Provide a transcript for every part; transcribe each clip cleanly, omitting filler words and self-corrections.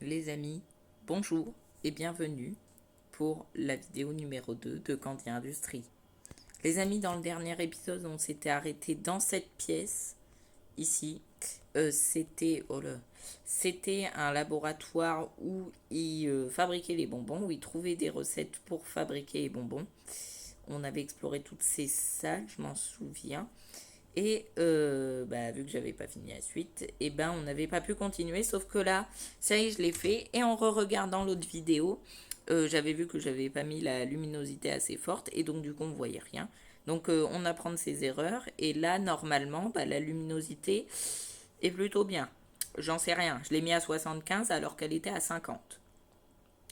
Les amis, bonjour et bienvenue pour la vidéo numéro 2 de Candy Industrie. Les amis, dans le dernier épisode, on s'était arrêté dans cette pièce, ici. C'était un laboratoire où ils fabriquaient les bonbons, où ils trouvaient des recettes pour fabriquer les bonbons. On avait exploré toutes ces salles, je m'en souviens. Et vu que j'avais pas fini la suite, on n'avait pas pu continuer. Sauf que là, ça y est, je l'ai fait. Et en re-regardant l'autre vidéo, j'avais vu que j'avais pas mis la luminosité assez forte. Et donc, du coup, on voyait rien. Donc, on apprend de ses erreurs. Et là, normalement, la luminosité est plutôt bien. J'en sais rien. Je l'ai mis à 75 alors qu'elle était à 50.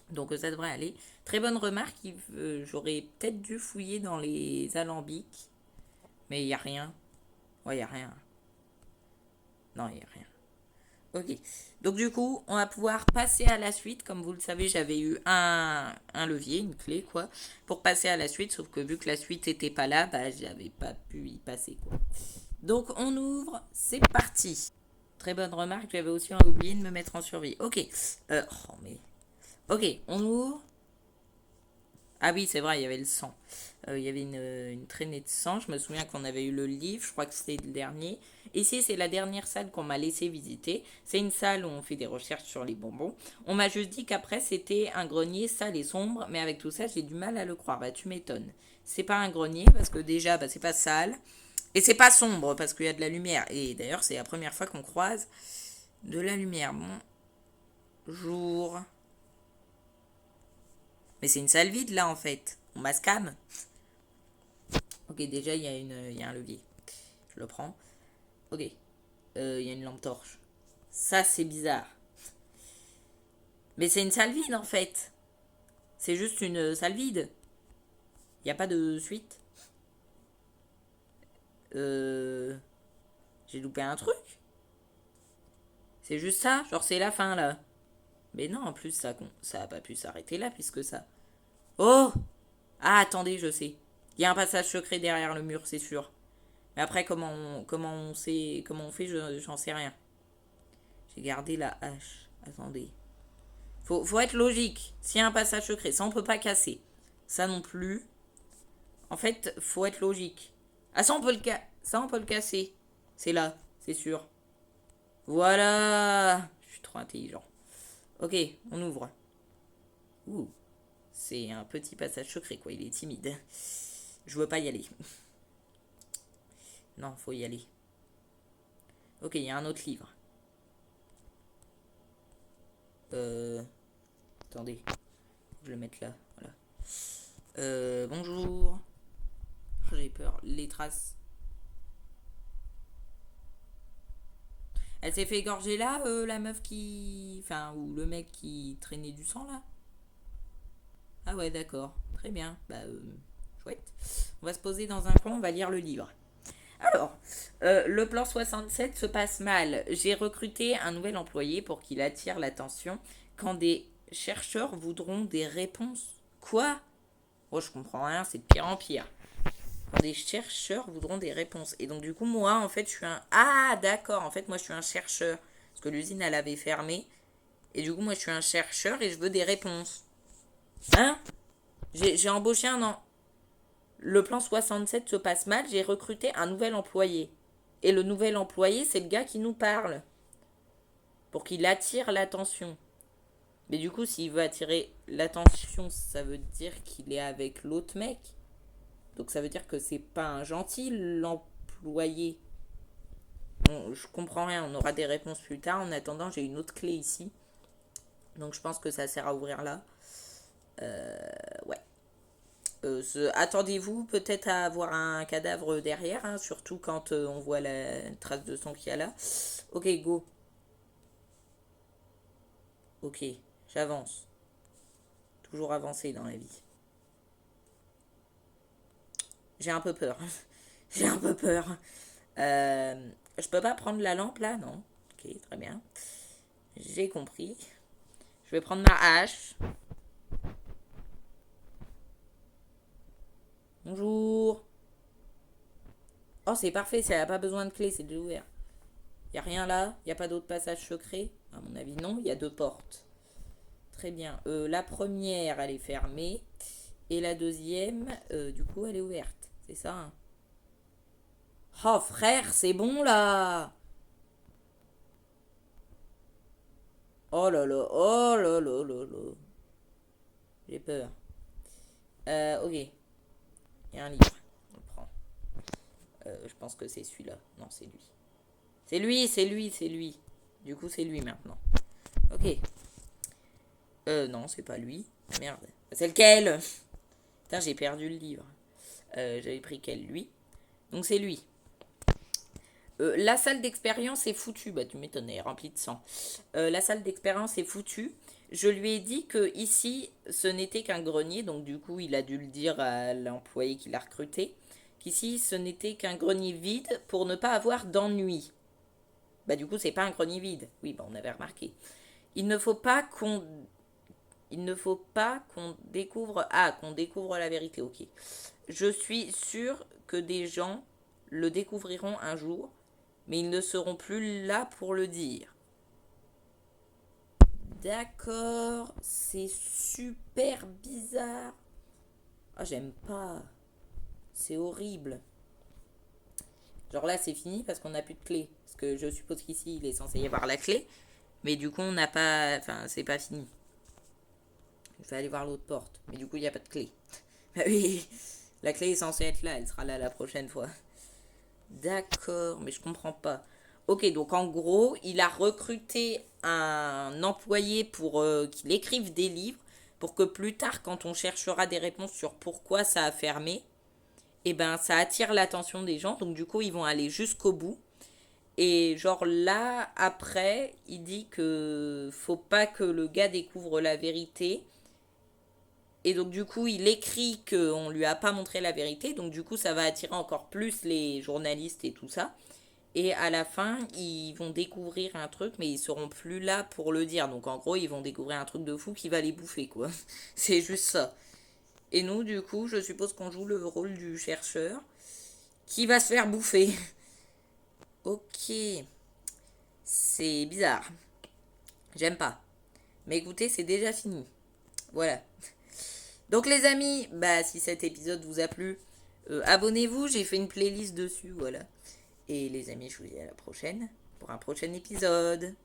Donc, ça devrait aller. Très bonne remarque. J'aurais peut-être dû fouiller dans les alambics. Mais il n'y a rien. Ouais, il n'y a rien. Non, il n'y a rien. Ok. Donc du coup, on va pouvoir passer à la suite. Comme vous le savez, j'avais eu un levier, une clé, quoi, pour passer à la suite. Sauf que vu que la suite n'était pas là, j'avais pas pu y passer, quoi. Donc on ouvre, c'est parti. Très bonne remarque, j'avais aussi oublié de me mettre en survie. Ok. Oh, mais... Ok, on ouvre. Ah oui, c'est vrai, il y avait le sang. Il y avait une traînée de sang. Je me souviens qu'on avait eu le livre. Je crois que c'était le dernier. Ici, c'est la dernière salle qu'on m'a laissé visiter. C'est une salle où on fait des recherches sur les bonbons. On m'a juste dit qu'après, c'était un grenier sale et sombre. Mais avec tout ça, j'ai du mal à le croire. Bah, tu m'étonnes. C'est pas un grenier parce que déjà, c'est pas sale. Et c'est pas sombre parce qu'il y a de la lumière. Et d'ailleurs, c'est la première fois qu'on croise de la lumière. Bonjour. Mais c'est une salle vide là en fait. On m'a scam. Ok, déjà il y a un levier. Je le prends. Ok. Il y a une lampe torche. Ça c'est bizarre. Mais c'est une salle vide en fait. C'est juste une salle vide. Il n'y a pas de suite. Euh... J'ai loupé un truc. C'est juste ça. Genre c'est la fin là. Mais non, en plus ça a pas pu s'arrêter là puisque ça. Oh. Ah attendez, je sais. Il y a un passage secret derrière le mur, c'est sûr. Mais après comment on fait, j'en sais rien. J'ai gardé la hache. Attendez. Faut être logique. S'il y a un passage secret, ça on peut pas casser. Ça non plus. En fait, faut être logique. Ah ça on peut le casser. C'est là, c'est sûr. Voilà. Je suis trop intelligent. Ok, on ouvre. Ouh, c'est un petit passage secret quoi. Il est timide. Je veux pas y aller. Non, faut y aller. Ok, il y a un autre livre. Euh, Attendez, je vais le mettre là. Voilà. Bonjour. J'ai peur. Les traces. Elle s'est fait égorger là, la meuf qui. Enfin, ou le mec qui traînait du sang là. Ah ouais, d'accord. Très bien. Chouette. On va se poser dans un coin, on va lire le livre. Alors, le plan 67 se passe mal. J'ai recruté un nouvel employé pour qu'il attire l'attention quand des chercheurs voudront des réponses. Quoi? Oh, je comprends rien, c'est de pire en pire. Quand des chercheurs voudront des réponses. Et donc, du coup, moi, en fait, je suis un. Ah, d'accord, en fait, moi, je suis un chercheur. Parce que l'usine, elle avait fermé. Et du coup, moi, je suis un chercheur et je veux des réponses. Hein? J'ai embauché un an. Le plan 67 se passe mal, j'ai recruté un nouvel employé. Et le nouvel employé, c'est le gars qui nous parle. Pour qu'il attire l'attention. Mais du coup, s'il veut attirer l'attention, ça veut dire qu'il est avec l'autre mec. Donc ça veut dire que c'est pas un gentil l'employé. Bon, je comprends rien, on aura des réponses plus tard. En attendant, j'ai une autre clé ici. Donc je pense que ça sert à ouvrir là. Ouais. Attendez-vous peut-être à avoir un cadavre derrière, hein, surtout quand on voit la trace de sang qu'il y a là. Ok, go. Ok, j'avance. Toujours avancer dans la vie. J'ai un peu peur. J'ai un peu peur. Je peux pas prendre la lampe là, non? Ok, très bien. J'ai compris. Je vais prendre ma hache. Bonjour. Oh, c'est parfait, ça n'a pas besoin de clé, c'est déjà ouvert. Y a rien là? Y a pas d'autre passage secret? À mon avis, non. Il y a deux portes. Très bien. La première, elle est fermée. Et la deuxième, du coup, elle est ouverte. C'est ça, hein? Oh, frère, c'est bon, là! Oh là là, oh là là là là. J'ai peur. Ok. Il y a un livre. On le prend. Je pense que c'est celui-là. Non, c'est lui. C'est lui, c'est lui, c'est lui. Du coup, c'est lui maintenant. Ok. Non, c'est pas lui. Merde. C'est lequel? Putain, j'ai perdu le livre. J'avais pris quel, lui? Donc c'est lui. La salle d'expérience est foutue. Bah tu m'étonnes, elle est remplie de sang. La salle d'expérience est foutue. Je lui ai dit que ici, ce n'était qu'un grenier. Donc du coup, il a dû le dire à l'employé qui l'a recruté. Qu'ici, ce n'était qu'un grenier vide pour ne pas avoir d'ennui. Bah du coup, c'est pas un grenier vide. Oui, bah on avait remarqué. Il ne faut pas qu'on il ne faut pas qu'on découvre... Ah, qu'on découvre la vérité, ok. Je suis sûre que des gens le découvriront un jour, mais ils ne seront plus là pour le dire. D'accord, c'est super bizarre. Ah, j'aime pas. C'est horrible. Genre là, c'est fini parce qu'on n'a plus de clé. Parce que je suppose qu'ici, il est censé y avoir la clé. Mais du coup, on n'a pas... Enfin, c'est pas fini. Je vais aller voir l'autre porte. Mais du coup, il n'y a pas de clé. Bah oui, la clé est censée être là. Elle sera là la prochaine fois. D'accord, mais je comprends pas. Ok, donc en gros, il a recruté un employé pour qu'il écrive des livres pour que plus tard, quand on cherchera des réponses sur pourquoi ça a fermé, eh ben ça attire l'attention des gens. Donc du coup, ils vont aller jusqu'au bout. Et genre là, après, il dit que faut pas que le gars découvre la vérité. Et donc du coup, il écrit qu'on lui a pas montré la vérité. Donc du coup, ça va attirer encore plus les journalistes et tout ça. Et à la fin, ils vont découvrir un truc, mais ils seront plus là pour le dire. Donc en gros, ils vont découvrir un truc de fou qui va les bouffer, quoi. C'est juste ça. Et nous, du coup, je suppose qu'on joue le rôle du chercheur qui va se faire bouffer. Ok, c'est bizarre. J'aime pas. Mais écoutez, c'est déjà fini. Voilà. Donc les amis, bah si cet épisode vous a plu, abonnez-vous, j'ai fait une playlist dessus, voilà. Et les amis, je vous dis à la prochaine pour un prochain épisode.